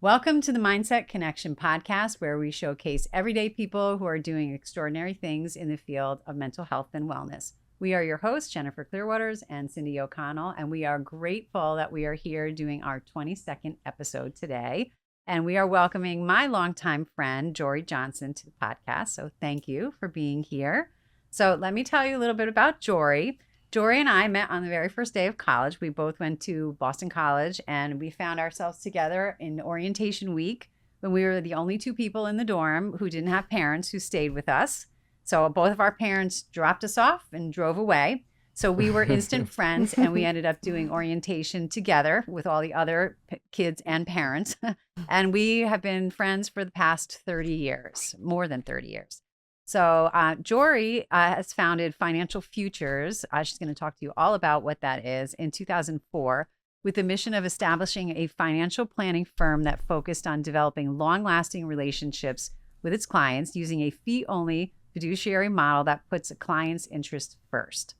Welcome to the Mindset Connection podcast, where we showcase everyday people who are doing extraordinary things in the field of mental health and wellness. We are your hosts, Jennifer Clearwaters and Cindy O'Connell, and we are grateful that we are here doing our 22nd episode today. And we are welcoming my longtime friend, Jorie Johnson, to the podcast. So thank you for being here. So let me tell you a little bit about Jorie. Jorie and I met on the very first day of college. We both went to Boston College, and we found ourselves together in orientation week when we were the only two people in the dorm who didn't have parents who stayed with us. So both of our parents dropped us off and drove away. So we were instant friends, and we ended up doing orientation together with all the other kids and parents. And we have been friends for the past 30 years, more than 30 years. So Jorie has founded Financial Futures. She's going to talk to you all about what that is in 2004 with the mission of establishing a financial planning firm that focused on developing long-lasting relationships with its clients using a fee-only fiduciary model that puts a client's interest first.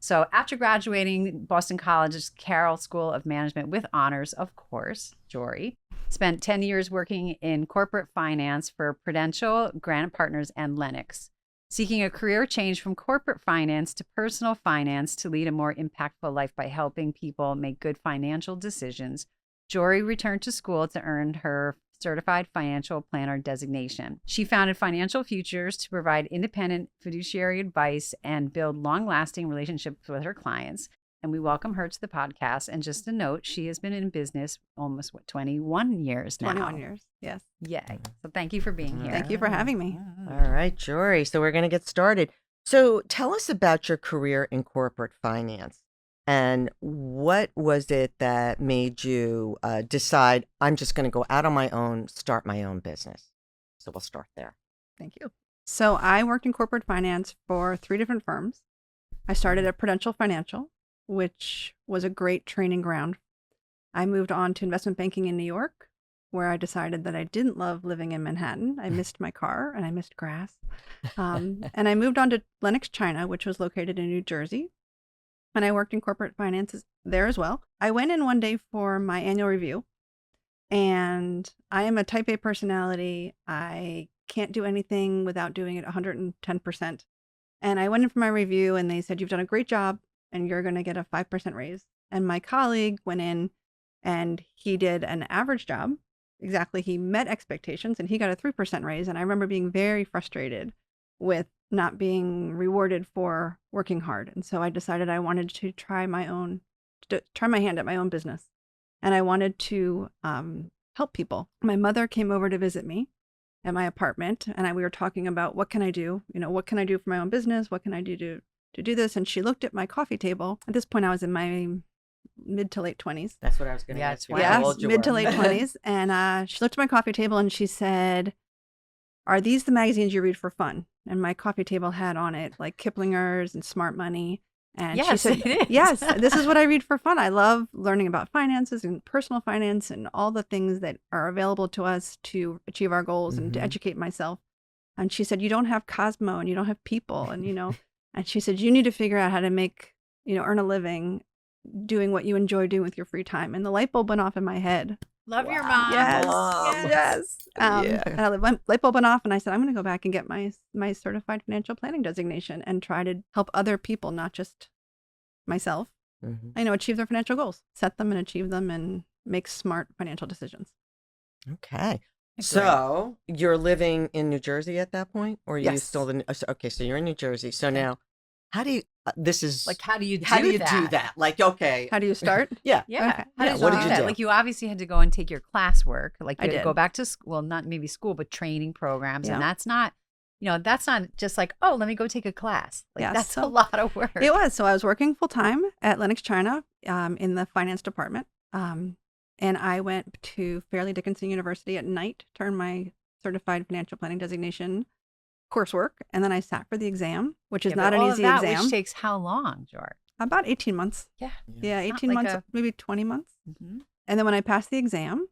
So after graduating Boston College's Carroll School of Management with honors, of course, Jorie spent 10 years working in corporate finance for Prudential, Granite Partners, and Lennox, seeking a career change from corporate finance to personal finance to lead a more impactful life by helping people make good financial decisions. Jorie returned to school to earn her Certified Financial Planner designation. She founded Financial Futures to provide independent fiduciary advice and build long-lasting relationships with her clients. And we welcome her to the podcast. And just a note, she has been in business almost, 21 years now? 21 years, yes. Yay. So thank you for being here. Thank you for having me. All right, Jorie. So we're going to get started. So tell us about your career in corporate finance. And what was it that made you decide, I'm just going to go out on my own, start my own business? So we'll start there. Thank you. So I worked in corporate finance for 3 different firms. I started at Prudential Financial, which was a great training ground. I moved on to investment banking in New York, where I decided that I didn't love living in Manhattan. I missed my car and I missed grass. And I moved on to Lennox China, which was located in New Jersey. And I worked in corporate finances there as well. I went in one day for my annual review, and I am a type A personality. I can't do anything without doing it 110%. And I went in for my review, and they said, you've done a great job, and you're going to get a 5% raise. And my colleague went in, and he did an average job. Exactly. He met expectations, and he got a 3% raise. And I remember being very frustrated with not being rewarded for working hard. And so I decided I wanted to try my hand at my own business. And I wanted to help people. My mother came over to visit me at my apartment, and we were talking about what can I do? What can I do for my own business? What can I do to do this? And she looked at my coffee table. At this point, I was in my mid to late 20s. That's what I was going to ask you. Yeah, How old you mid were. to late 20s. And she looked at my coffee table and she said, are these the magazines you read for fun? And my coffee table had on it like Kiplinger's and Smart Money. And Yes, she said, it is. yes, this is what I read for fun. I love learning about finances and personal finance and all the things that are available to us to achieve our goals and to educate myself. And she said, you don't have Cosmo and you don't have People. And, and she said, you need to figure out how to make, earn a living doing what you enjoy doing with your free time. And the light bulb went off in my head. Love your mom. Yes, Mom. yes. Yeah. And the light bulb went off, and I said, I'm going to go back and get my certified financial planning designation and try to help other people, not just myself, achieve their financial goals, set them and achieve them, and make smart financial decisions. Okay. So you're living in New Jersey at that point? Or are you Yes. still in? Okay, so you're in New Jersey. So now, how do you, this is, Like, how do you do that? Like, okay. How do you start? Yeah. Yeah. Okay. How Yeah, did what you did do you that? do? Like, you obviously had to go and take your classwork. Like, I you had to did. go back to school, well, not maybe school, but training programs. Yeah. And that's not just like, oh, let me go take a class. Like, Yes. that's a lot of work. It was. So I was working full time at Lennox China in the finance department. And I went to Fairleigh Dickinson University at night to earn my certified financial planning designation coursework. And then I sat for the exam, which is Yeah, not but an all of easy that, exam. Which takes how long, George? About 18 months. Yeah. Yeah, It's not 18 like months, maybe 20 months. Mhm. And then when I passed the exam,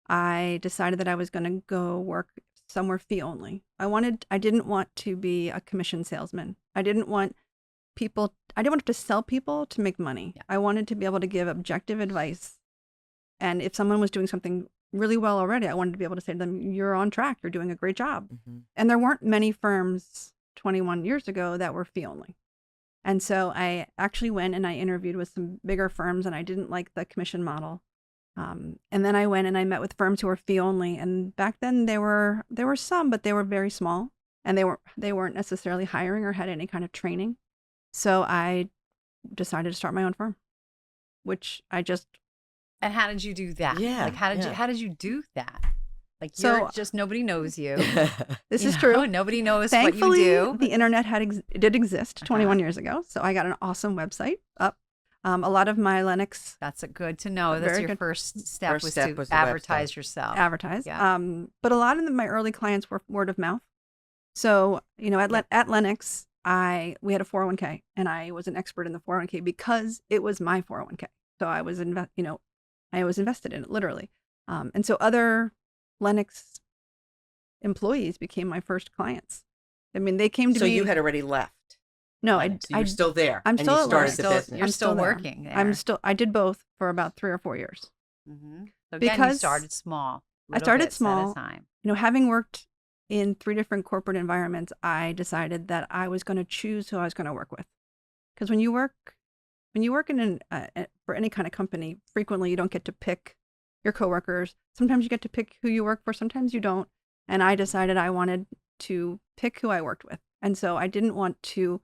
I decided that I was going to go work somewhere fee only. I didn't want to be a commission salesman. I didn't want to sell people to make money. Yeah. I wanted to be able to give objective advice. And if someone was doing something really well already. I wanted to be able to say to them, you're on track. You're doing a great job. Mm-hmm. And there weren't many firms 21 years ago that were fee only. And so I actually went and I interviewed with some bigger firms, and I didn't like the commission model. And then I went and I met with firms who were fee only. And back then there were some, but they were very small, and they weren't necessarily hiring or had any kind of training. So I decided to start my own firm, which I just. And how did you do that? Yeah, Like, how did you do that? Like, you're just, nobody knows you. This You is know, true. Nobody knows Thankfully, what you do. the internet did exist 21 years ago. So I got an awesome website up. A lot of my Lennox That's good to know. That's Very your good. first step First was step to was the advertise website. yourself. advertise. Yeah. But a lot of my early clients were word of mouth. So, at Lennox, we had a 401k, and I was an expert in the 401k because it was my 401k. So I was I was invested in it literally. And so other Lennox employees became my first clients. I mean, they came to So me. you had already left. No, So you're still there. I'm and still you at started Lennox. the Still- business. you're I'm still there. working there. I did both for about 3 or 4 years. Mm-hmm. So again, you Because started small. I started bits small. at a time. Having worked in 3 different corporate environments, I decided that I was going to choose who I was going to work with. Because when you work in for any kind of company, frequently you don't get to pick your coworkers. Sometimes you get to pick who you work for. Sometimes you don't. And I decided I wanted to pick who I worked with. And so I didn't want to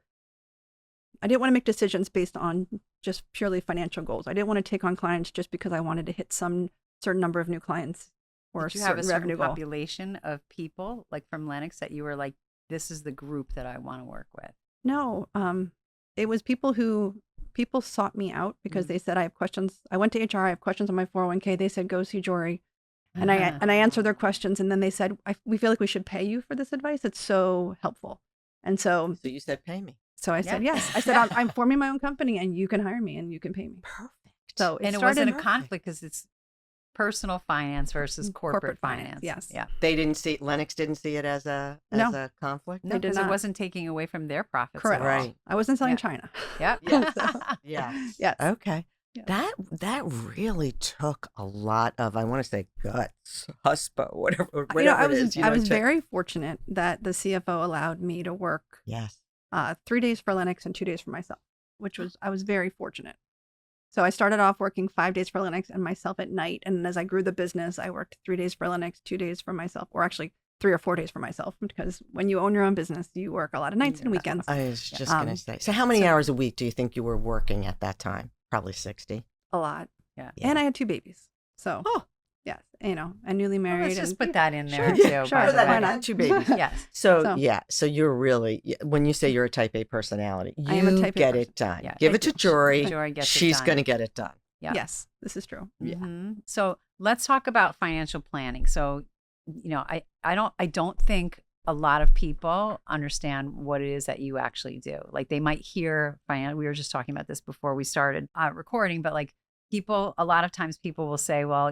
make decisions based on just purely financial goals. I didn't want to take on clients just because I wanted to hit some certain number of new clients or Did you a have certain a certain revenue goal. population of people, like from Lennox, that you were like, this is the group that I want to work with? No, it was people sought me out because they said, I have questions. I went to HR, I have questions on my 401k. They said, go see Jorie. And I answered their questions. And then they said, we feel like we should pay you for this advice. It's so helpful. And so you said, pay me. So I said, yes. I said, I'm forming my own company and you can hire me and you can pay me. Perfect. So and it wasn't a conflict because it's personal finance versus corporate finance. Yes. Yeah. Lennox didn't see it as a conflict? No, because it wasn't taking away from their profits. Correct. At all. Right. I wasn't selling China. Yep. Yeah. Yes. Okay. Yeah. That really took a lot of, I want to say, guts, huspa, whatever I it is. was very fortunate that the CFO allowed me to work Yes. 3 days for Lennox and 2 days for myself, I was very fortunate. So I started off working 5 days for Lennox and myself at night. And as I grew the business, I worked 3 days for Lennox, 2 days for myself, or actually 3 or 4 days for myself, because when you own your own business, you work a lot of nights and weekends. I was just going to say. So how many hours a week do you think you were working at that time? Probably 60. A lot. Yeah. And I had 2 babies. So, yes, and newly married. Let's just and put that in there Sure, too. sure, by the why way. not? 2 babies. Yes. So you're really, when you say you're a type A personality, I am a you type A get person. it done. Yeah, Give I it to do. Jorie. Jorie gets it She's done. going to get it done. Yeah. Yes, this is true. Mhm. So let's talk about financial planning. So, I don't think a lot of people understand what it is that you actually do. Like they might hear finance. We were just talking about this before we started recording, but like a lot of times people will say, well,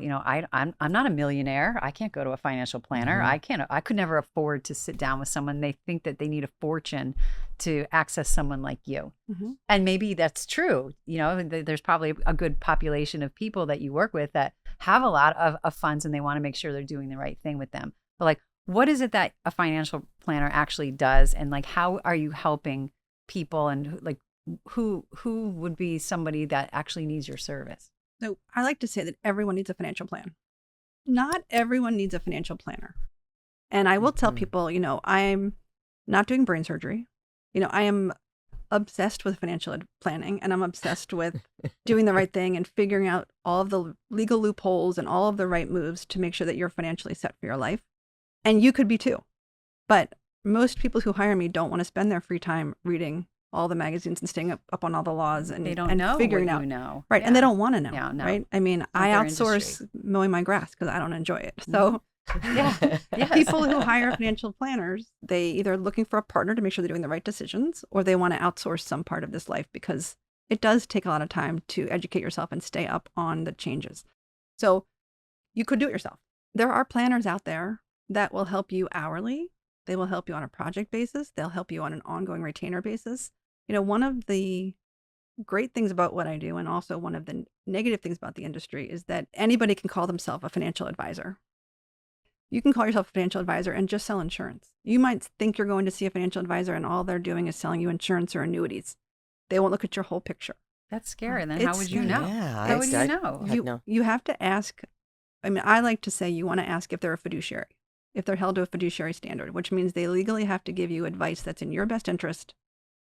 I'm not a millionaire. I can't go to a financial planner. Mhm. I could never afford to sit down with someone. They think that they need a fortune to access someone like you. Mm-hmm. And maybe that's true. There's probably a good population of people that you work with that have a lot of funds and they want to make sure they're doing the right thing with them. But like, what is it that a financial planner actually does? And like, how are you helping people, and like, who would be somebody that actually needs your service? So I like to say that everyone needs a financial plan. Not everyone needs a financial planner. And I will tell people, I'm not doing brain surgery. I am obsessed with financial planning, and I'm obsessed with doing the right thing and figuring out all of the legal loopholes and all of the right moves to make sure that you're financially set for your life. And you could be too. But most people who hire me don't want to spend their free time reading all the magazines and staying up on all the laws and They don't and know figuring what out. you know. Right. Yeah. And they don't want to know. Yeah, no. Right. I mean, I their outsource industry. mowing my grass because I don't enjoy it. So Yeah. Yes. people who hire financial planners, they either are looking for a partner to make sure they're doing the right decisions, or they want to outsource some part of this life because it does take a lot of time to educate yourself and stay up on the changes. So you could do it yourself. There are planners out there that will help you hourly. They will help you on a project basis. They'll help you on an ongoing retainer basis. One of the great things about what I do, and also one of the negative things about the industry, is that anybody can call themselves a financial advisor. You can call yourself a financial advisor and just sell insurance. You might think you're going to see a financial advisor and all they're doing is selling you insurance or annuities. They won't look at your whole picture. That's scary. And then how It's would you know? Yeah, How would you I know? had no. You have to ask. I mean, I like to say you want to ask if they're a fiduciary, if they're held to a fiduciary standard, which means they legally have to give you advice that's in your best interest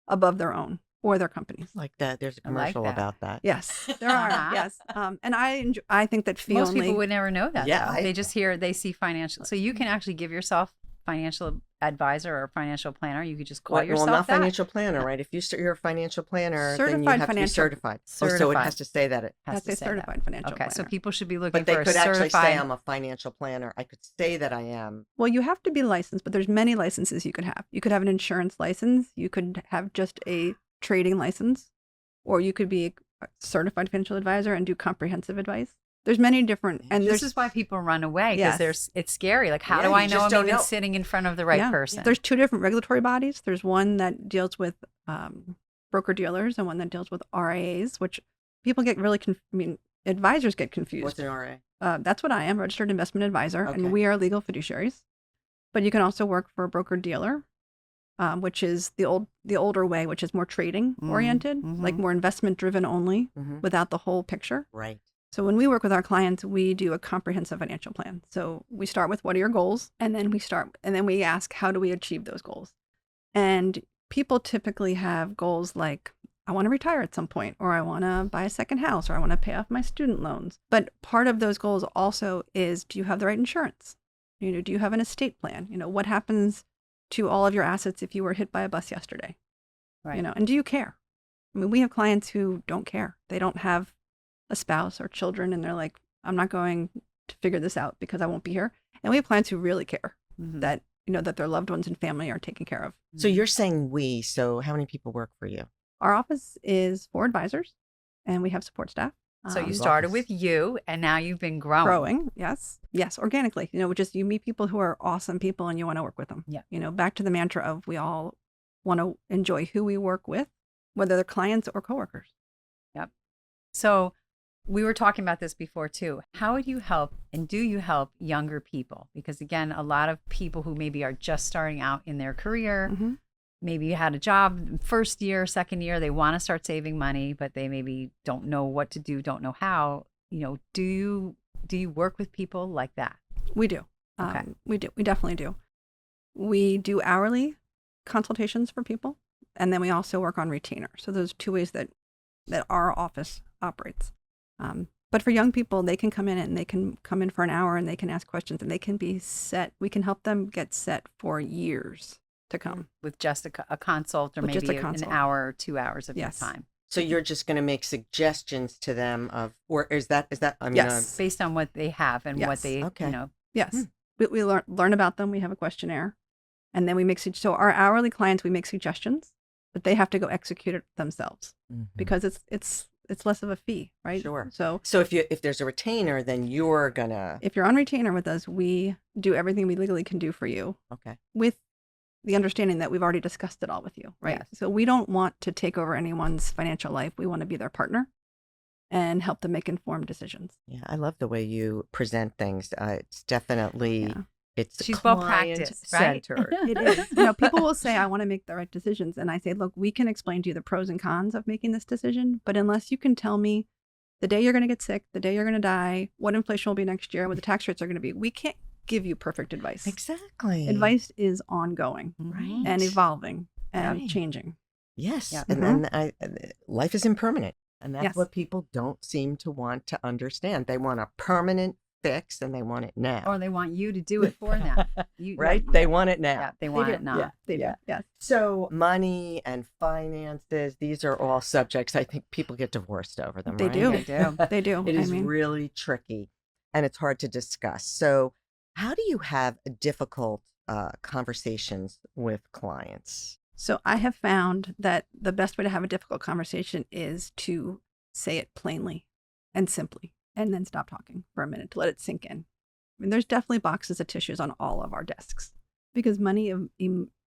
above their own or their company's. Like that. There's a I like commercial that. about that. Yes, there are. Yes, and I think that fee Most only. people would never know that. Yeah, though. They just see financial. So you can actually give yourself financial advisor or financial planner. You could just call yourself not that. financial planner, right? If you're a financial planner, then you Certified have to be financial- certified. Oh, so it Certified. has to say that. Has That's to a say that. certified financial Okay, so planner. people should be looking But they for a could actually certified. say I'm a financial planner. I could say that I am. Well, you have to be licensed, but there's many licenses you could have. You could have an insurance license. You could have just a trading license, or you could be a certified financial advisor and do comprehensive advice. There's many different, and This there's is why people run away because Yes. it's scary. Like, how Yeah, do I you know just I'm don't even know. sitting in front of the right Yeah. person? There's two different regulatory bodies. There's one that deals with broker dealers and one that deals with RIAs, which people get really advisors get confused. What's an RA? That's what I am, registered investment advisor, Okay. and we are legal fiduciaries. But you can also work for a broker dealer, which is the older way, which is more trading oriented, like more investment driven only, Mhm. without the whole picture. Right. So when we work with our clients, we do a comprehensive financial plan. So we start with what are your goals, and then we ask how do we achieve those goals. And people typically have goals like, I want to retire at some point, or I want to buy a second house, or I want to pay off my student loans. But part of those goals also is, do you have the right insurance? Do you have an estate plan? What happens to all of your assets if you were hit by a bus yesterday? Right. And do you care? I mean, we have clients who don't care. They don't have a spouse or children, and they're like, I'm not going to figure this out because I won't be here. And we have clients who really care Mhm. that that their loved ones and family are taken care of. So you're saying we. So how many people work for you? Our office is 4 advisors, and we have support staff. So you Um, started office. with you, and now you've been growing. Growing, yes, organically. Just you meet people who are awesome people, and you want to work with them. Yeah. Back to the mantra of we all want to enjoy who we work with, whether they're clients or coworkers. Yep. So we were talking about this before too. How would you help, and do you help younger people? Because again, a lot of people who maybe are just starting out in their career, Mhm. maybe you had a job first year, second year, they want to start saving money, but they maybe don't know what to do, don't know how. Do you work with people like that? We do. Okay. We do. We definitely do. We do hourly consultations for people, and then we also work on retainer. So those 2 ways that our office operates. But for young people, they can come in and they can come in for an hour and they can ask questions and they can be set. We can help them get set for years to come. With just a consult or With just maybe a consult. an hour or 2 hours of Yes. your time, So you're just going to make suggestions to them or is that? I mean, Yes. based on what they have and what Yes. they, Okay. Yes. We learn about them. We have a questionnaire, and then we make so our hourly clients, we make suggestions, but they have to go execute it themselves Mhm. because it's less of a fee, right? Sure. So So if there's a retainer, then you're gonna. if you're on retainer with us, we do everything we legally can do for you Okay. with the understanding that we've already discussed it all with you, right? Yes. So we don't want to take over anyone's financial life. We want to be their partner and help them make informed decisions. Yeah, I love the way you present things. It's definitely Yeah. it's She's well practiced, right? client-centered. It is. People will say, I want to make the right decisions. And I say, look, we can explain to you the pros and cons of making this decision. But unless you can tell me the day you're going to get sick, the day you're going to die, what inflation will be next year, what the tax rates are going to be, we can't give you perfect advice. Exactly. Advice is ongoing Right. and evolving and Right. changing. Yes, Yep. and life is impermanent, and that's Yes. what people don't seem to want to understand. They want a permanent fix, and they want it now. Or they want you to do it for them. Right? Yeah, They want it now. yeah, they want do. it now. Yeah, they Yeah. do. Yes. So money and finances, these are all subjects I think people get divorced over them. They right? do. They do. They do. It is really tricky, and it's hard to discuss. So, how do you have difficult conversations with clients? So I have found that the best way to have a difficult conversation is to say it plainly and simply, and then stop talking for a minute to let it sink in. I mean, there's definitely boxes of tissues on all of our desks because money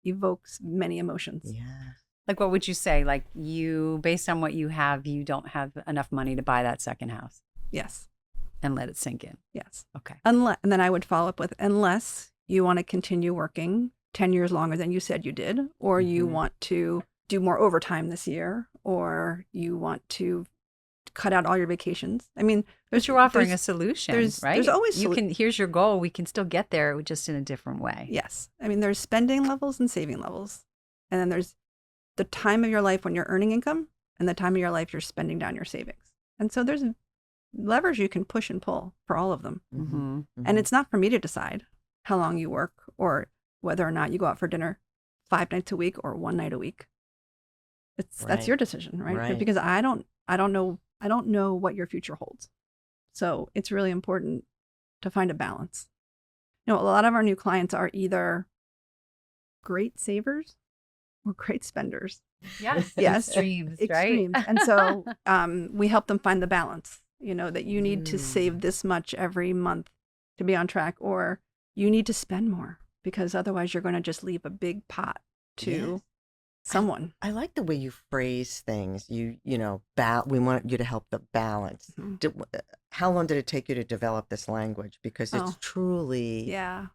evokes many emotions. Yeah. Like, what would you say? Like, you, based on what you have, you don't have enough money to buy that second house, Yes. and let it sink in. Yes. Okay. And then I would follow up with, unless you want to continue working 10 years longer than you said you did, or you Mhm. want to do more overtime this year, or you want to cut out all your vacations. I mean, But you're offering a there's- solution, there's right? always you can. Here's your goal. We can still get there, just in a different way. yes. I mean, there's spending levels and saving levels. And then there's the time of your life when you're earning income and the time of your life you're spending down your savings. And so there's levers you can push and pull for all of them. Mm-hmm. And it's not for me to decide how long you work or whether or not you go out for dinner 5 nights a week or 1 night a week. That's Right. your decision, right? Right. Because I don't know what your future holds. So it's really important to find a balance. You know, a lot of our new clients are either great savers or great spenders. Yes. Yes. Extremes, Extremes. right? And so we help them find the balance, you know, that you need to Mm. save this much every month to be on track, or you need to spend more because otherwise you're going to just leave a big pot to Yes. someone. I like the way you phrase things. You know, we want you to help the balance. Mhm. How long did it take you to develop this language? Because it's Oh, truly, Yeah.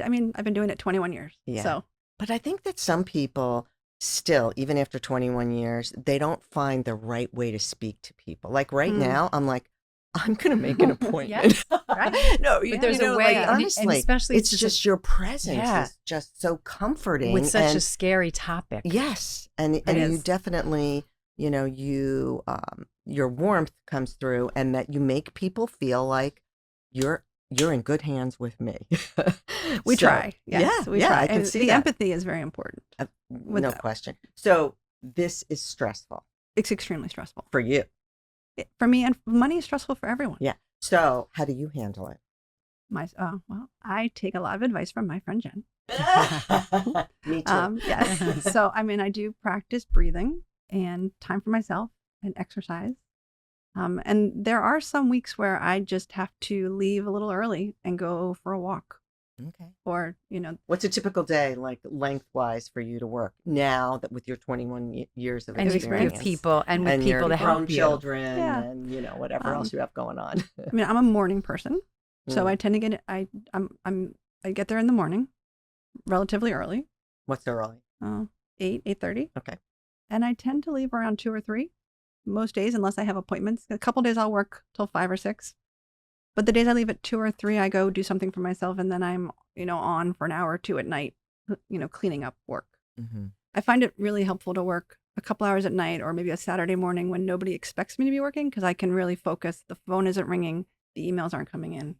I mean, I've been doing it 21 years. Yeah. So, But I think that some people still, even after 21 years, they don't find the right way to speak to people. Like right Mm. now, I'm like, I'm going to make an appointment. Yes, right. No, But there's a way, like, and honestly, especially it's it's just your presence Yeah. is just so comforting. with such a and scary topic. Yes, and It you is. definitely, your warmth comes through, and that you make people feel like you're in good hands with me. we So, try. Yes, we yeah, try. I can And see the that. empathy is very important. with No that. question. So this is stressful It's extremely stressful. for you. For me, and money is stressful for everyone. Yeah. So how do you handle it? Well, I take a lot of advice from my friend Jen. Me too. Yes. So, I mean, I do practice breathing and time for myself and exercise. And there are some weeks where I just have to leave a little early and go for a walk, Okay. or, you know, What's a typical day like lengthwise for you to work now that with your 21 years of And you experience? give people and with and people your to grown help you. children Yeah. and whatever else you have going on. I mean, I'm a morning person, so Mm. I tend to get I get there in the morning, relatively early, What's so early? 8:30. Okay. And I tend to leave around 2 or 3 most days, unless I have appointments. A couple days I'll work till 5 or 6. But the days I leave at 2 or 3, I go do something for myself, and then I'm, on for an hour or 2 at night, cleaning up work. Mm-hmm. I find it really helpful to work a couple hours at night or maybe a Saturday morning when nobody expects me to be working, because I can really focus. The phone isn't ringing, the emails aren't coming in,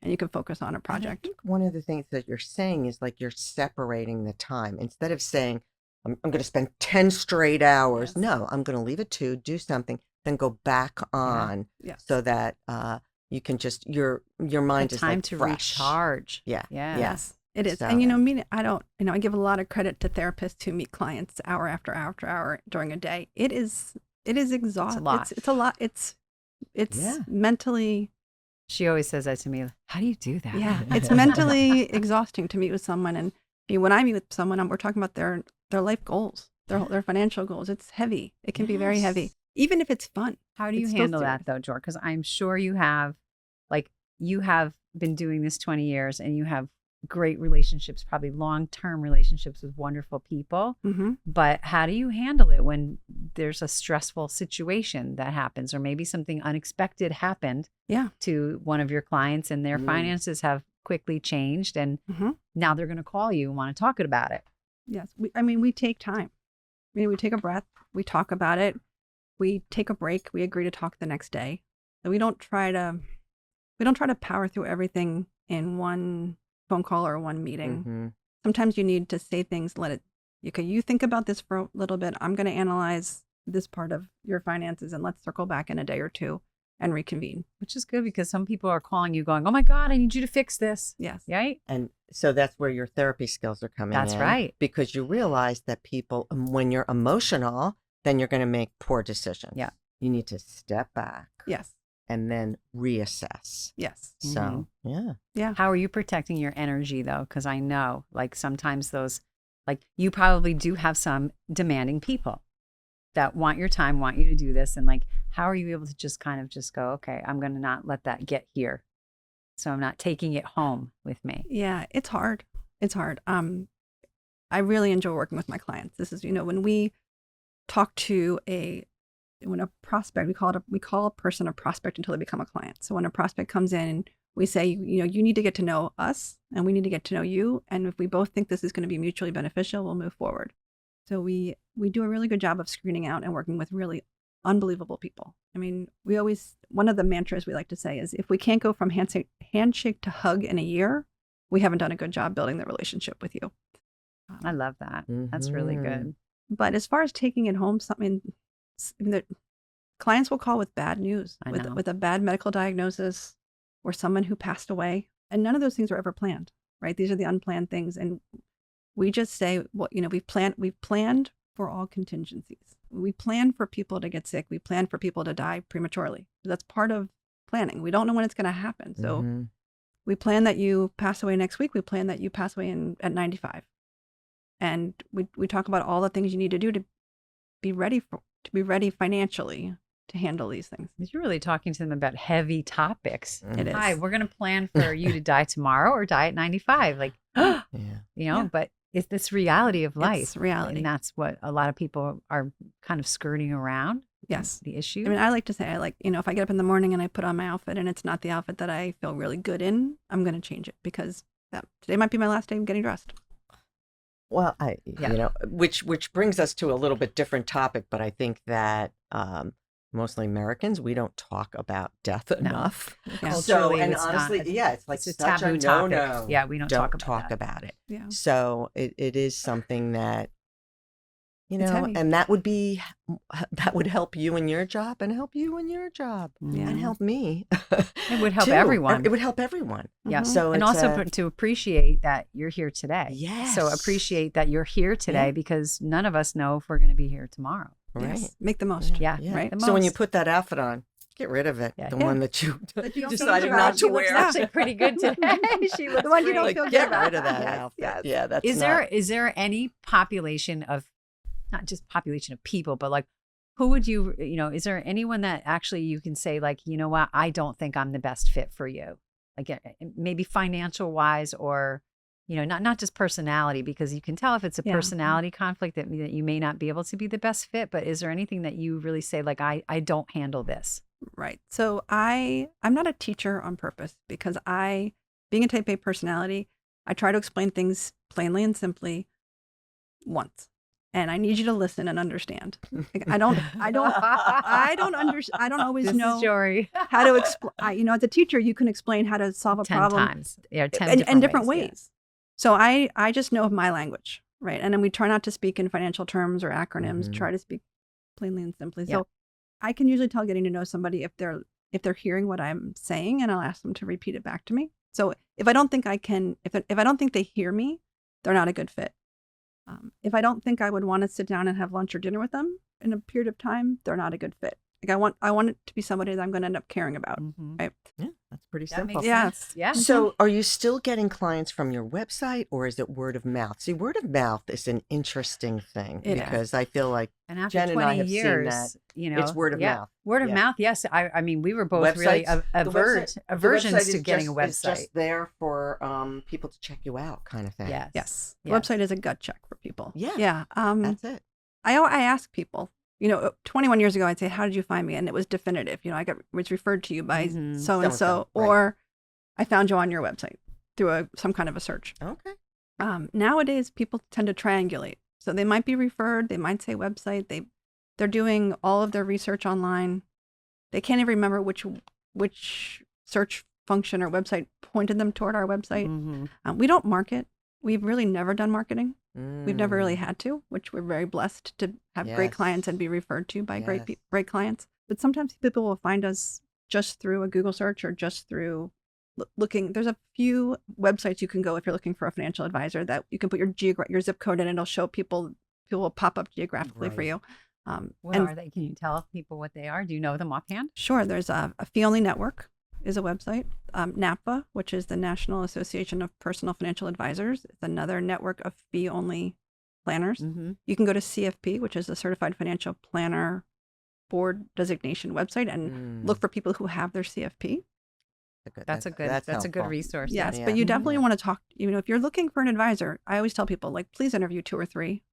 and you can focus on a I project. think one of the things that you're saying is like you're separating the time. Instead of saying, I'm going to spend 10 straight hours. Yes. No, I'm going to leave at 2, do something, then go back on Yes. so that you can just, your mind The is time like to fresh. recharge. Yeah. Yeah. Yes, it is. So- And I don't, I give a lot of credit to therapists who meet clients hour after hour after hour during a day. It is exhausting. lot. It's a lot. It's Yeah. mentally, She always says that to me. How do you do that? yeah, it's mentally exhausting to meet with someone. And when I meet with someone, we're talking about their life goals, their financial goals. It's heavy. It can be very heavy, Yes. even if it's fun. How do you It's still handle serious. that though, Jor? Because I'm sure you have been doing this 20 years and you have great relationships, probably long-term relationships with wonderful people. Mm-hmm. But how do you handle it when there's a stressful situation that happens, or maybe something unexpected happened Yeah. to one of your clients and their Mm. finances have quickly changed and Mm-hmm. now they're going to call you and want to talk about it? Yes. We take time. We take a breath. We talk about it. We take a break. We agree to talk the next day. And we don't try to power through everything in one phone call or one meeting. Mhm. Sometimes you need to say things, you think about this for a little bit. I'm going to analyze this part of your finances, and let's circle back in a day or two and reconvene. Which is good because some people are calling you going, oh my God, I need you to fix this. Yes. Right? And so that's where your therapy skills are coming That's in. right. Because you realize that people, when you're emotional, then you're going to make poor decisions. Yeah. You need to step back Yes. and then reassess. Yes. So, yeah. How are you protecting your energy though? Because I know like sometimes those Like you probably do have some demanding people that want your time, want you to do this. And like, how are you able to just kind of just go, okay, I'm going to not let that get here. So I'm not taking it home with me. Yeah, it's hard. It's hard. I really enjoy working with my clients. This is, when we talk to when a prospect, we call a person a prospect until they become a client. So when a prospect comes in, we say, you need to get to know us and we need to get to know you. And if we both think this is going to be mutually beneficial, we'll move forward. So we do a really good job of screening out and working with really unbelievable people. I mean, one of the mantras we like to say is if we can't go from handshake to hug in a year, we haven't done a good job building the relationship with you. I love that. That's really good. But as far as taking it home, the clients will call with bad news, with a bad medical diagnosis or someone who passed away. And none of those things are ever planned, right? These are the unplanned things. And we just say, well, we've planned for all contingencies. We plan for people to get sick. We plan for people to die prematurely. That's part of planning. We don't know when it's going to happen. So we plan that you pass away next week. We plan that you pass away at 95. And we talk about all the things you need to do to be ready financially to handle these things. You're really talking to them about heavy topics. It is. Hi, we're going to plan for you to die tomorrow or die at 95. Like, but it's this reality of life. It's reality. And that's what a lot of people are kind of skirting around. Yes. The issue. I mean, I like to say, if I get up in the morning and I put on my outfit and it's not the outfit that I feel really good in, I'm going to change it because today might be my last day of getting dressed. Well, which brings us to a little bit different topic, but I think that mostly Americans, we don't talk about death enough. Yeah. So, and honestly, it's like it's a such taboo a topic. no-no. Yeah, we don't talk about it. Yeah. So it is something that, It's heavy. and that would help you in your job and help you in your job and help me. It would help too. everyone. It would help everyone. Yeah. So and also to appreciate that you're here today. Yes. So appreciate that you're here today because none of us know if we're going to be here tomorrow. Right. Yes. Make the most. Yeah. Right. So when you put that outfit on, get rid of it. Yeah. The one that you you decided feel not good to about. wear. She looks actually pretty good today. She looks The one you don't great. feel good Get about. rid of that Yes, outfit. yes. Yeah, that's Is there any population of, not just population of people, but like who would you, is there anyone that actually you can say like, you know what, I don't think I'm the best fit for you? Like maybe financial wise or, not just personality, because you can tell if it's a personality conflict that you may not be able to be the best fit, but is there anything that you really say like, I don't handle this? Right. So I'm not a teacher on purpose because being a type A personality, I try to explain things plainly and simply once. And I need you to listen and understand. Like, I don't always This know is Jorie. how to explain. As a teacher, you can explain how to solve a 10 problem times. Yeah, 10 in different ways. Yeah. So I just know my language, right? And then we try not to speak in financial terms or acronyms. Try to speak plainly and simply. Yeah. So I can usually tell getting to know somebody if they're hearing what I'm saying, and I'll ask them to repeat it back to me. So if I don't think if I don't think they hear me, they're not a good fit. If I don't think I would want to sit down and have lunch or dinner with them in a period of time, they're not a good fit. Like I want it to be somebody that I'm going to end up caring about. Right? Yeah, that's pretty That simple. makes Yes. sense. Yeah. So are you still getting clients from your website or is it word of mouth? See, word of mouth is an interesting thing because I feel like And after Jen 20 and I have years, seen that. It's word of mouth. Word of Yeah. mouth, yes. I mean, we were both really The aversions website to is getting a It's website. just there for people to check you out, kind of thing. Yes. Yes. The Yeah. website is a gut check for people. Yeah. Yeah. That's it. I ask people, 21 years ago, I'd say, how did you find me? And it was definitive. Was referred to you by Mhm. so-and-so, So-and-so, right. or I found you on your website through some kind of a search. Okay. Nowadays, people tend to triangulate. So they might be referred. They might say website. They're doing all of their research online. They can't even remember which search function or website pointed them toward our website. Mhm. We don't market. We've really never done marketing. We've never really Mm. had to, which we're very blessed to have great Yes. clients and be referred to by Yes. great clients. But sometimes people will find us just through a Google search or just through looking. There's a few websites you can go if you're looking for a financial advisor that you can put your zip code in and it'll show people will pop up geographically for Right. you. What and are they? Can you tell people what they are? Do you know them offhand? Sure, there's a Fee Only Network is a website. NAPA, which is the National Association of Personal Financial Advisors, is another network of fee only planners. Mm-hmm. You can go to CFP, which is a Certified Financial Planner Board designation website, and look for people who have their CFP. That's a good helpful. resource. Yes, Yeah. but you Mhm. definitely want to talk, if you're looking for an advisor, I always tell people, like, please interview 2 or 3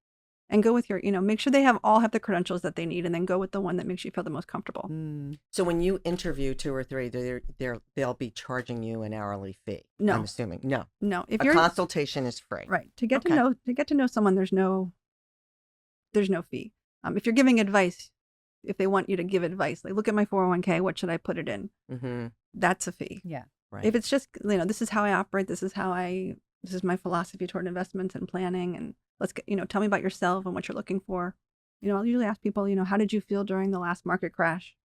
and go with your, make sure they all have the credentials that they need, and then go with the one that makes you feel the most comfortable. Mm. So when you interview 2 or 3, they'll be charging you an hourly fee. No. I'm assuming. No. No, if A you're consultation is free. right to get Okay. to know someone, there's no fee. If you're giving advice, if they want you to give advice, like, look at my 401k, what should I put it in? Mm-hmm. That's a fee. Yeah. Right. If it's just, this is how I operate, this is my philosophy toward investments and planning, and let's get, tell me about yourself and what you're looking for. I'll usually ask people, how did you feel during the last market crash?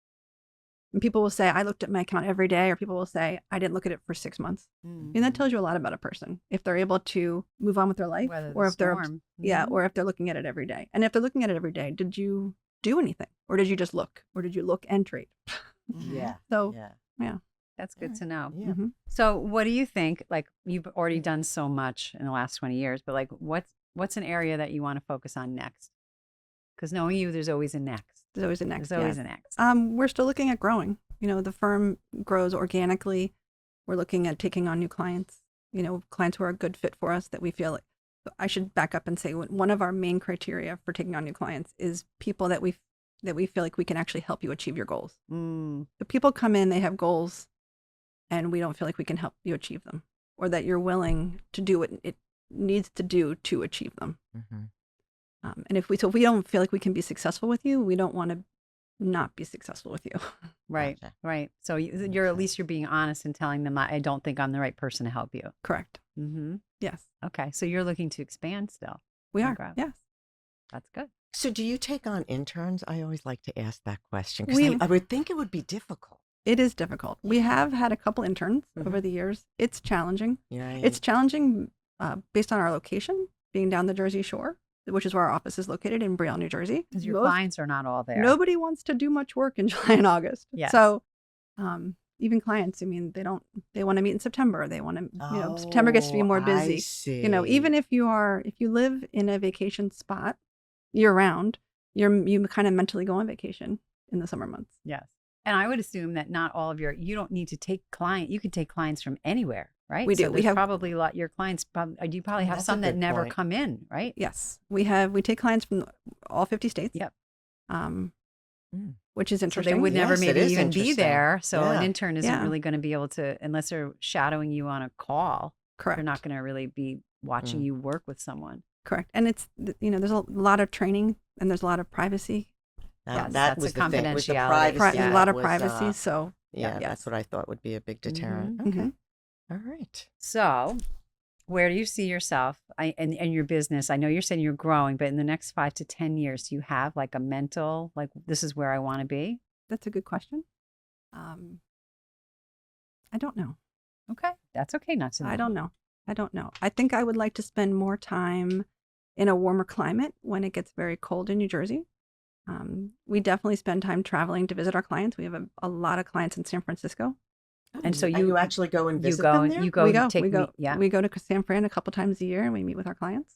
And people will say, I looked at my account every day, or people will say, I didn't look at it for 6 months. Mm. And that tells you a lot about a person, if they're able to move on with their life, Weather the or if storm. Mhm. or if they're looking at it every day. And if they're looking at it every day, did you do anything, or did you just look, or did you look and trade? Mhm. Yeah. So Yeah. That's good to know. Yeah. mhm. So what do you think? Like, you've already done so much in the last 20 years, but like, what's an area that you want to focus on next? Because knowing you, there's always a next. There's always a next. There's always yeah. a next. We're still looking at growing. The firm grows organically. We're looking at taking on new clients, clients who are a good fit for us, that we feel like. I should back up and say, one of our main criteria for taking on new clients is people that we feel like we can actually help you achieve your goals. Mm. The people come in, they have goals, and we don't feel like we can help you achieve them, or that you're willing to do what it needs to do to achieve them. Mm-hmm. And if we don't feel like we can be successful with you, we don't want to not be successful with you. Right. Gotcha. Right. So you're at least you're being honest and telling them, I don't think I'm the right person to help you. Correct. Mm-hmm. Yes, Okay. So you're looking to expand still. we are. Okay. Yes. That's good. So do you take on interns? I always like to ask that question We- because I would think it would be difficult. It is difficult. We have had a couple interns over the years. It's challenging. Yeah. It's challenging based on our location, being down the Jersey Shore, which is where our office is located in Brielle, New Jersey. Because your clients are not all there. Nobody wants to do much work in July and August. Yes. So even clients, they want to meet in September. They want to, September gets to be more busy. I see. Even if you live in a vacation spot year round, you kind of mentally go on vacation in the summer months. Yes. And I would assume that not all of you don't need to take you can take clients from anywhere, right? We do. So We there's have- probably a lot, your clients, you probably have That's a some that good never point. come in, right? Yes, we take clients from all 50 states. Yep. Which is So interesting. they would never Yes, it maybe is even be interesting. there. So Yeah. an intern isn't Yeah. really going to be able to, unless they're shadowing you on a call, Correct. they're not going to really be watching Mm. you work with someone. Correct. And it's, there's a lot of training, and there's a lot of privacy. Yes, that that's was a the thing. Was the confidentiality. privacy. A Yeah. lot of was, privacy. So Yeah, yes. that's what I thought would be a big deterrent. Mhm. Okay. Mhm. All right. So where do you see yourself and your business? I know you're saying you're growing, but in the next 5 to 10 years, do you have like a mental, like, this is where I want to be? That's a good question. I don't know. Okay. That's okay not to know. I don't know. I think I would like to spend more time in a warmer climate when it gets very cold in New Jersey. We definitely spend time traveling to visit our clients. We have a lot of clients in San Francisco. And so you actually go and You visit go them and there? you go we and go. take We go. me- yeah. We go to San Fran a couple times a year, and we meet with our clients.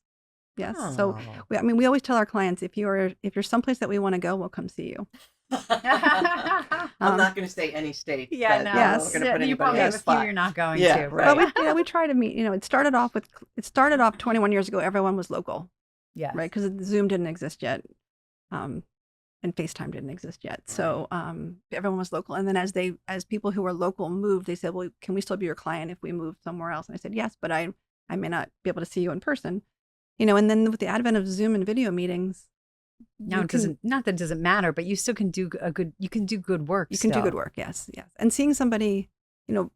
Yes. So Oh. we always tell our clients, if you're someplace that we want to go, we'll come see you. I'm not going to say any state. Yeah, that- no. I'm Yes. not going to put You anybody probably on have the a few spot. you're not going Yeah, to. right. But we try to meet. It started off 21 years ago. Everyone was local, Yes. right? Because Zoom didn't exist yet, and FaceTime didn't exist yet. So everyone was local. And then as people who were local moved, they said, "Well, can we still be your client if we move somewhere else?" And I said, "Yes, but I may not be able to see you in person." And then with the advent of Zoom and video meetings, No, you it doesn't. Not that it doesn't matter, but you still can do You can do good work. You can do good work. Yes. And seeing somebody,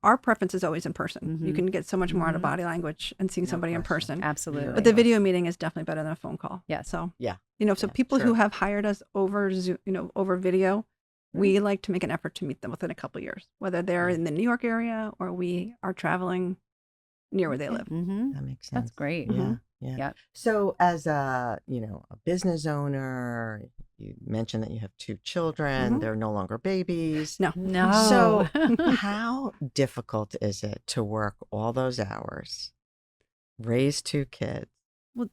our preference is always in person. You Mhm. can get so much more out of Mhm. body language and seeing No somebody in question. person. Absolutely. But the video meeting is definitely better than a phone call. Yes. So Yeah. so Yeah, people true. who have hired us over Zoom, over video, we like to make an effort to meet them within a couple of years, whether they're in the New York area or we are traveling near where they live. Mm-hmm. That makes sense. That's great. Mhm. Yeah. Yep. So as a business owner, you mentioned that you have 2 children. Mhm. They're no longer babies. No. No. So how difficult is it to work all those hours, raise 2 kids, Well,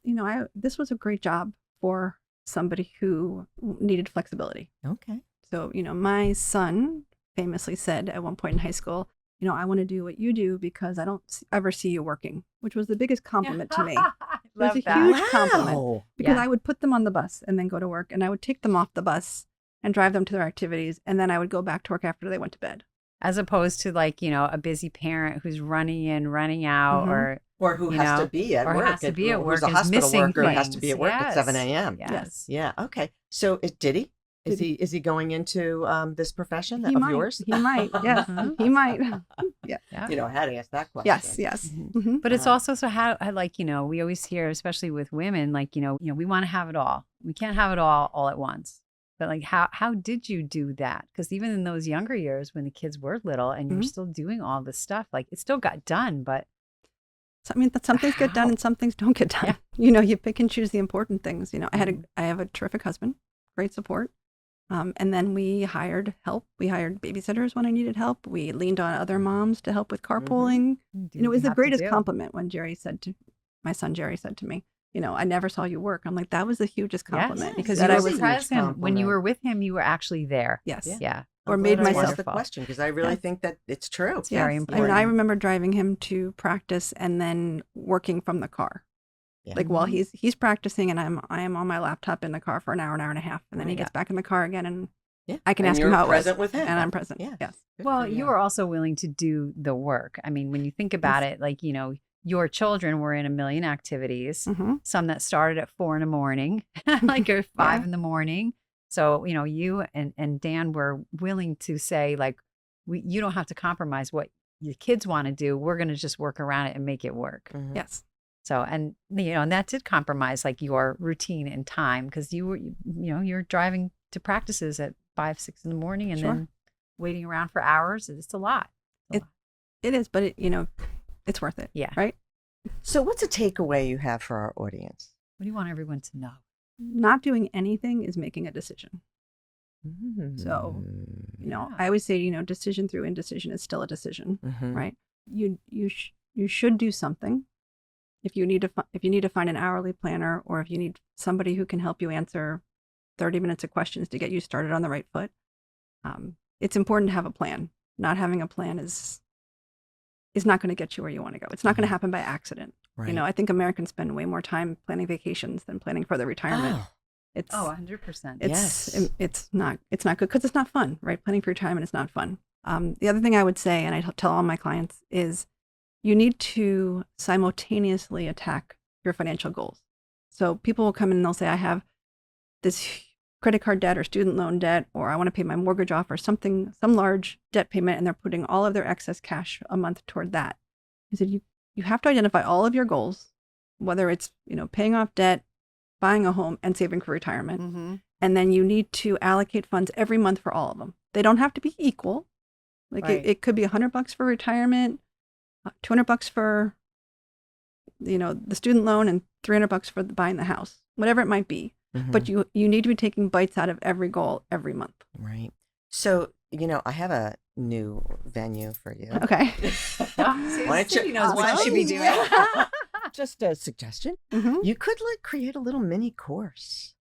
this was a great job for somebody who needed flexibility. Okay. So, my son famously said at one point in high school, I want to do what you do because I don't ever see you working, which was the biggest compliment to me. I It was love a that. huge compliment Wow. because Yeah. I would put them on the bus and then go to work, and I would take them off the bus and drive them to their activities, and then I would go back to work after they went to bed. As opposed to like, a busy parent who's running in, running out, Mhm. Or who You has know, to be at or work. has to be at who's work a is hospital missing worker has to be things. at work at 7 Yes. a.m. Yes. Yeah. Okay. So did he? Is Did he going into this profession He of might. yours? He might. Yes, Mhm. he might. Yeah. I had to ask that question. Yes. Yes. Mhm. Mhm. But it's Um, also so how like, we always hear, especially with women, like, we want to have it all. We can't have it all at once. But like, how did you do that? Because even in those younger years when the kids were little and you were Mhm. still doing all this stuff, like it still got done, but So, that some things get done How? and some things don't get done. Yeah. You pick and choose the important things. Mhm. I have a terrific husband, great support. And then we hired help. We hired babysitters when I needed help. We leaned on other moms to help with carpooling. do It what was you the have to greatest do. compliment when my son Jerry said to me, I never saw you work. I'm like, that was the hugest compliment Yes, because that you I were was, huge present when you compliment. were with him. You were actually there. yes. Yeah. Yeah, Or I'm made glad I myself- asked the Wonderful. question because I really Yes. think that it's true. It's very Yes. important. I remember driving him to practice and then working from the car. Yeah. Like while Mhm. he's practicing and I am on my laptop in the car for an hour and a half, and then he Right. gets back in the car again, and Yeah. I can And ask him you're how it was, present with him. and I'm present. Yeah. Yes. Good Well, for you were also willing to do the work. I mean, when you think about it, like, your children were in a million activities, Mm-hmm. some that started at 4 a.m, like or 5 a.m. So, you and Dan were willing to say, like, you don't have to compromise what your kids want to do. We're going to just work around it and make it work. Mhm. Yes. So, and, and that did compromise like your routine and time because you're driving to practices at 5, 6 in the morning and Sure. then waiting around for hours. It's a lot. It is, but it's worth it. Yeah. Right. So what's a takeaway you have for our audience? What do you want everyone to know? Not doing anything is making a decision. So, Yeah. I always say, decision through indecision is still a decision, Mhm. right? You should do something. If you need to find an hourly planner, or if you need somebody who can help you answer 30 minutes of questions to get you started on the right foot, it's important to have a plan. Not having a plan is not going to get you where you want to go. It's not going to happen by accident. Right. I think Americans spend way more time planning vacations than planning for their retirement. Oh, It's 100%. yes. it's not good because it's not fun, right? Planning for retirement is not fun. The other thing I would say, and I tell all my clients, is you need to simultaneously attack your financial goals. So people will come in and they'll say, I have this credit card debt or student loan debt, or I want to pay my mortgage off, or some large debt payment, and they're putting all of their excess cash a month toward that. I said, you have to identify all of your goals, whether it's, paying off debt, buying a home, and saving for retirement. Mm-hmm. And then you need to allocate funds every month for all of them. They don't have to be equal. Like Right. it could be $100 for retirement, $200 for, the student loan, and $300 for buying the house, whatever it might be. Mhm. But you need to be taking bites out of every goal every month. Right. So, I have a new venue for you. Okay. See, Why don't Cindy you- knows what why she should be doing. don't Just a suggestion. Mhm. You could create a little mini course.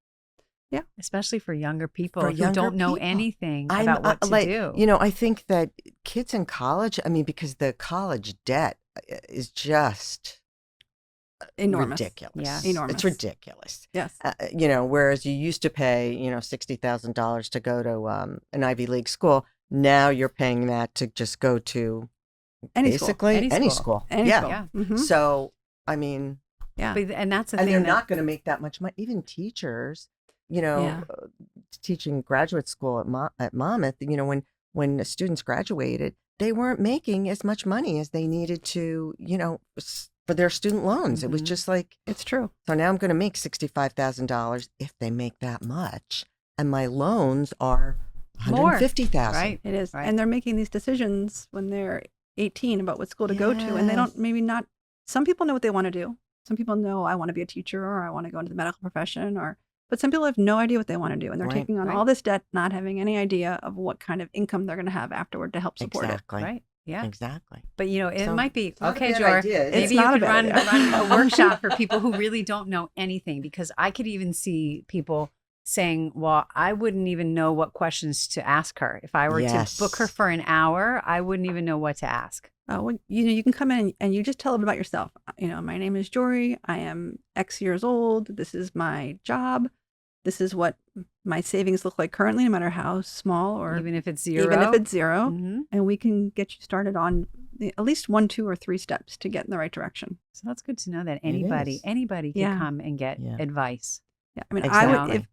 Especially for younger people For who younger don't know people. anything I'm- about what to like, do. I think that kids in college, because the college debt is just Enormous. ridiculous. Yeah. Enormous. It's ridiculous. Yes. Whereas you used to pay, $60,000 to go to an Ivy League school. Now you're paying that to just go to Any school. basically Any any school. school. Any Yeah. school. Yeah. Mhm. So, Yeah. But, and that's the and thing they're that, not going to make that much money. Even teachers, Yeah. teaching graduate school at Monmouth, when the students graduated, they weren't making as much money as they needed to, for their student loans. It was Mhm. just like, It's true. so now I'm going to make $65,000 if they make that much, and my loans are More, $150,000. right? It is. Right. And they're making these decisions when they're 18 about what school to go to. And they don't, Yes. maybe not, some people know what they want to do. Some people know, I want to be a teacher, or I want to go into the medical profession, but some people have no idea what they want to do. And they're Right. taking on Right. all this debt, not having any idea of what kind of income they're going to have afterward to help support Exactly. Right. Yeah. Exactly. But it So, might be it's not a okay, bad Jor. idea, is it? It's Maybe you not a could bad run idea. a workshop for people who really don't know anything, because I could even see people saying, well, I wouldn't even know what questions to ask her. If I were to book her Yes. for an hour, I wouldn't even know what to ask. Well, you can come in and you just tell them about yourself. My name is Jorie. I am X years old. This is my job. This is what my savings look like currently, no matter how small or Even if it's zero. even if it's zero. Mhm. And we can get you started on at least 1, 2, or 3 steps to get in the right direction. So that's good to know that is. anybody can Yeah. come and get Yeah. advice. Yeah, I mean, Exactly. I would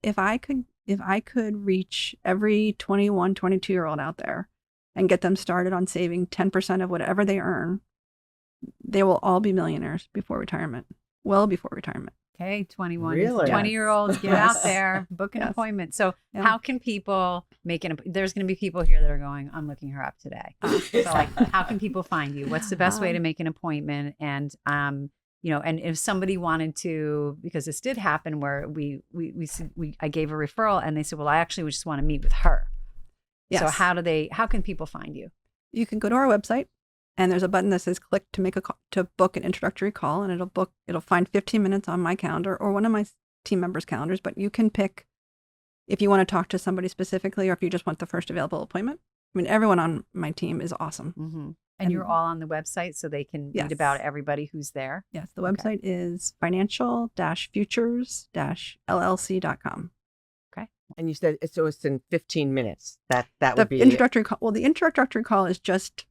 if I could reach every 21, 22-year-old out there and get them started on saving 10% of whatever they earn, they will all be millionaires before retirement, well before retirement. Okay, 21 Really? 20-year-olds, get out there, book an Yes. appointment. So Yeah. how can people make there's going to be people here that are going, I'm looking her up today. So like, how can people find you? What's the best way to make an appointment? And, and if somebody wanted to, because this did happen where I gave a referral and they said, well, I actually just want to meet with her. Yes. So how can people find you? You can go to our website, and there's a button that says click to book an introductory call, and it'll find 15 minutes on my calendar or one of my team members' calendars. But you can pick if you want to talk to somebody specifically or if you just want the first available appointment. I mean, everyone on my team is awesome. Mm-hmm. And you're all on the website, so they can read about everybody who's there. Yes, the website is financial-futures-llc.com. Okay. And you said so it's in 15 minutes. That The would be introductory call. Well, the introductory call is just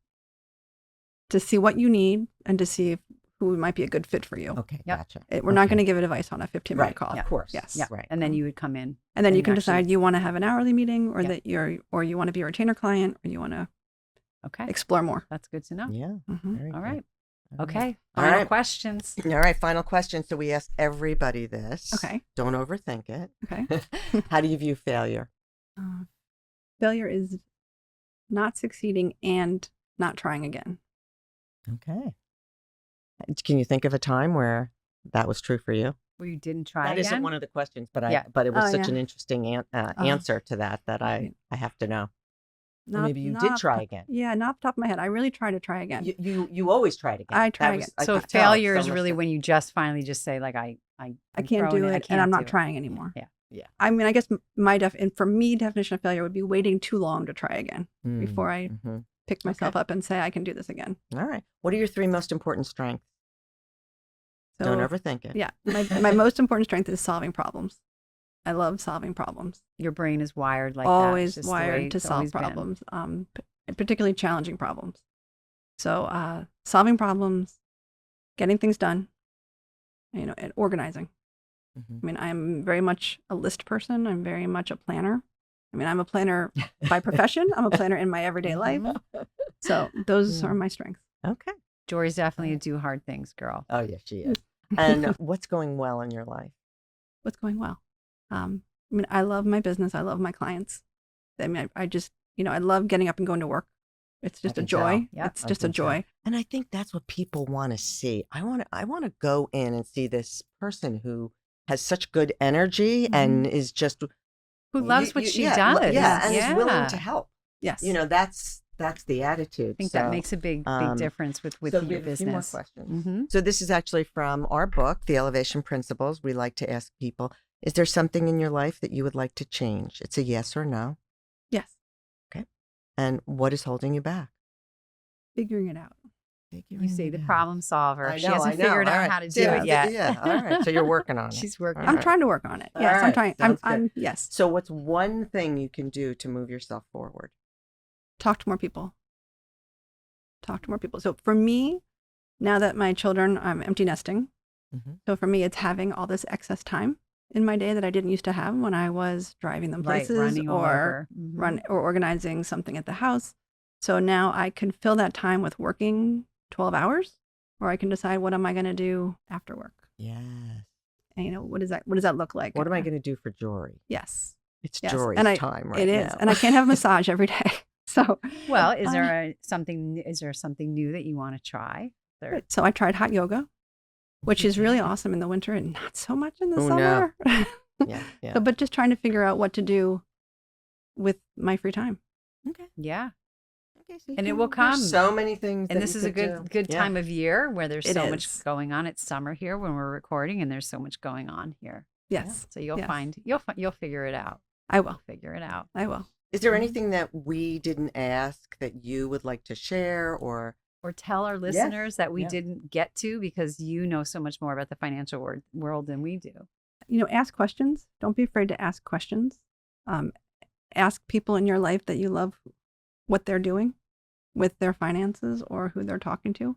to see what you need and to see who might be a good fit for you. Okay, Yep. gotcha. We're not going to give advice on a 15-minute Right, call. of course. Yes. Yeah. Right. And then you would come in. And then you And can actually- decide you want to have an hourly meeting or Yeah. that you want to be a retainer client or you want to Okay. explore more. That's good to know. Yeah. Mhm. Very All good. right. All right. Okay. All Final right. questions. All right, final question. So we ask everybody this. Okay. Don't overthink it. Okay. How do you view failure? Failure is not succeeding and not trying again. Okay. Can you think of a time where that was true for you? Where you didn't try That again? isn't one of the questions, but Yeah. but it was Oh, such yeah. an interesting answer to that I have to know. Or maybe you did off try the- again. Yeah, not off the top of my head. I really try to try again. You always try it again. I try That again. I So could tell failure so is much really that- when you just finally just say, like, I can't do it, and I'm not do it. trying anymore. Yeah. Yeah. I mean, I guess and for me, definition of failure would be waiting too long to try again before I Mhm. pick myself up and say I can do this again. All right. What are your 3 most important strengths? So, Don't overthink it. Yeah, my most important strength is solving problems. I love solving problems. Your brain is wired like that. Always It's just the way wired to it's solve always been. problems, particularly challenging problems. So solving problems, getting things done, and organizing. Mhm. I mean, I'm very much a list person. I'm very much a planner. I mean, I'm a planner by profession. I'm a planner in my everyday life. So those are my strengths. Okay. Jorie's definitely a do hard things girl. Oh, yes, she is. And what's going well in your life? What's going well? I mean, I love my business. I love my clients. I mean, I just, I love getting up and going to work. It's just a can joy. tell. Yep. It's just a can tell. joy. And I think that's what people want to see. I want to go in and see this person who has such good energy and is just Who loves what she does. Yeah, and is willing Yeah. to help. Yes. That's the attitude. I think that makes a big difference with so we your have a few more business. questions. Mm-hmm. So this is actually from our book, The Elevation Principles. We like to ask people, is there something in your life that you would like to change? It's a yes or no. Yes. Okay. And what is holding you back? Figuring it out. You say the problem solver. I She know, hasn't I know. figured All out right. how to do See, it yet. Yeah. All right. So you're working on it. She's working. All I'm right. trying to work on it. All Yes, I'm right. trying. Sounds I'm good. yes. So what's one thing you can do to move yourself forward? Talk to more people. Talk to more people. So for me, now that my children, I'm empty nesting. Mhm. So for me, it's having all this excess time in my day that I didn't used to have when I was driving them Right, places running all or over. Mhm. run or organizing something at the house. So now I can fill that time with working 12 hours, or I can decide what am I going to do after work. Yes. And what does that look like? What am I going to do for Jorie? Yes. It's Yes. Jorie's And time right it is. now. And I can't have a massage every day. So Well, is there something new that you want to try? There- so I tried hot yoga, which is really awesome in the winter and not so much in the Oh, no. summer. Yeah. Yeah. So, but just trying to figure out what to do with my free time. Okay. Yeah. Okay, so you And it can- will come. There's so many things. And that this you is a could do. good Yeah. time of year where there's It so is. much going on. It's summer here when we're recording, and there's so much going on here. Yes. So you'll Yes. find you'll figure it out. I will. Figure it out. I will. Is there Mhm. anything that we didn't ask that you would like to share, or Or tell our listeners that we didn't get to because you know so much more about the financial world than we do. Ask questions. Don't be afraid to ask questions. Ask people in your life that you love what they're doing with their finances or who they're talking to.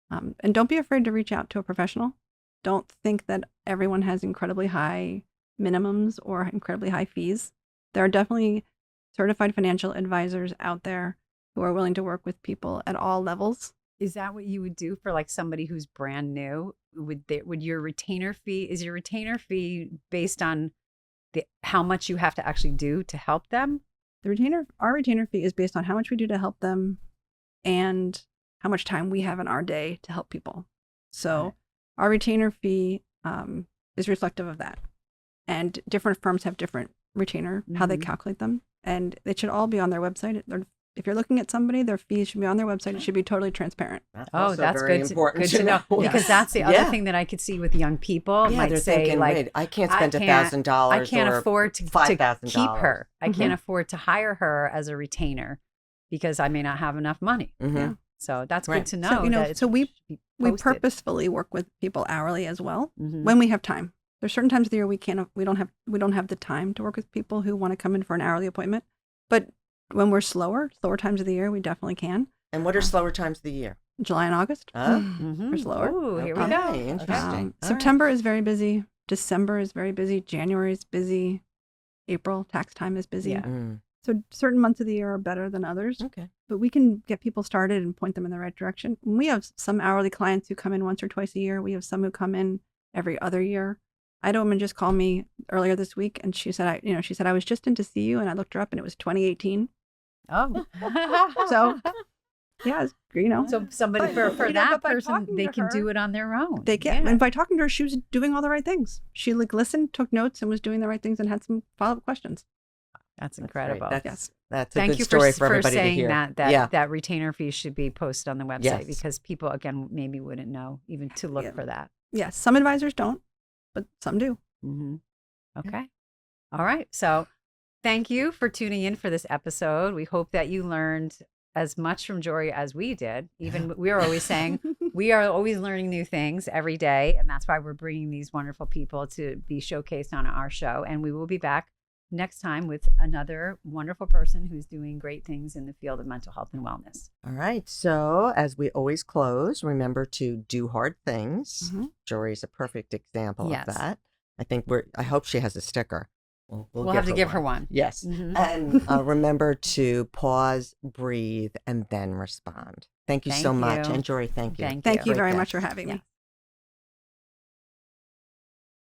And don't be afraid to reach out to a professional. Don't think that everyone has incredibly high minimums or incredibly high fees. There are definitely certified financial advisors out there who are willing to work with people at all levels. Is that what you would do for like somebody who's brand new? Would your retainer fee, is your retainer fee based on how much you have to actually do to help them? Our retainer fee is based on how much we do to help them and how much time we have in our day to help people. So Right. our retainer fee is reflective of that. And different firms have different retainer, how they Mhm. calculate them. And it should all be on their website. If you're looking at somebody, their fees should be on their website. It should be totally transparent. That's Oh, also that's very good. important Good to know. Yes. Because that's the other Yeah. thing that I could see with young people. Yeah, Might they're say thinking, like, wait, I can't I spend can't- $1,000. I can't or afford to $5,000. keep her. I can't Mhm. afford to hire her as a retainer because I may not have enough money. Mhm. Yeah. So that's Right. good to know. So, that it so we should be we posted. purposefully work with people hourly as well Mhm. when we have time. There's certain times of the year we don't have the time to work with people who want to come in for an hourly appointment. But when we're slower times of the year, we definitely can. And what are slower times of the year? July and August. Oh. Mhm. We're slower. Ooh, here we Okay, go. interesting. All right. September is very busy. December is very busy. January is busy. April, tax time is busy. Yeah. Mm, So certain months of the year are better than others. okay. But we can get people started and point them in the right direction. We have some hourly clients who come in once or twice a year. We have some who come in every other year. I had a woman just call me earlier this week, and she said, I was just in to see you, and I looked her up, and it was 2018. Oh. So, yeah, So somebody But, for you know, that but by person, talking they to can her, do it on their own. they can. Yeah. And by talking to her, she was doing all the right things. She listened, took notes, and was doing the right things, and had some follow-up questions. That's That's incredible. great. Yes. That's a Thank good you story for, for everybody to saying hear. that Yeah. that retainer fee should be posted on the website Yes. because people again maybe wouldn't know even to look Yeah. for that. Yes, some advisors don't, but some do. Mm-hmm. Okay. All right. So thank you for tuning in for this episode. We hope that you learned as much from Jorie as we did. Even we are always saying we are always learning new things every day. And that's why we're bringing these wonderful people to be showcased on our show. And we will be back next time with another wonderful person who's doing great things in the field of mental health and wellness. All right. So, as we always close, remember to do hard things. Mhm. Jorie's a perfect example Yes. of that. I hope she has a sticker. We'll We'll have to give her one. Yes. Mhm. And remember to pause, breathe, and then respond. Thank you so Thank much. you. And Jorie, thank you. Thank Thank you Great very guest. much for having me. Yes.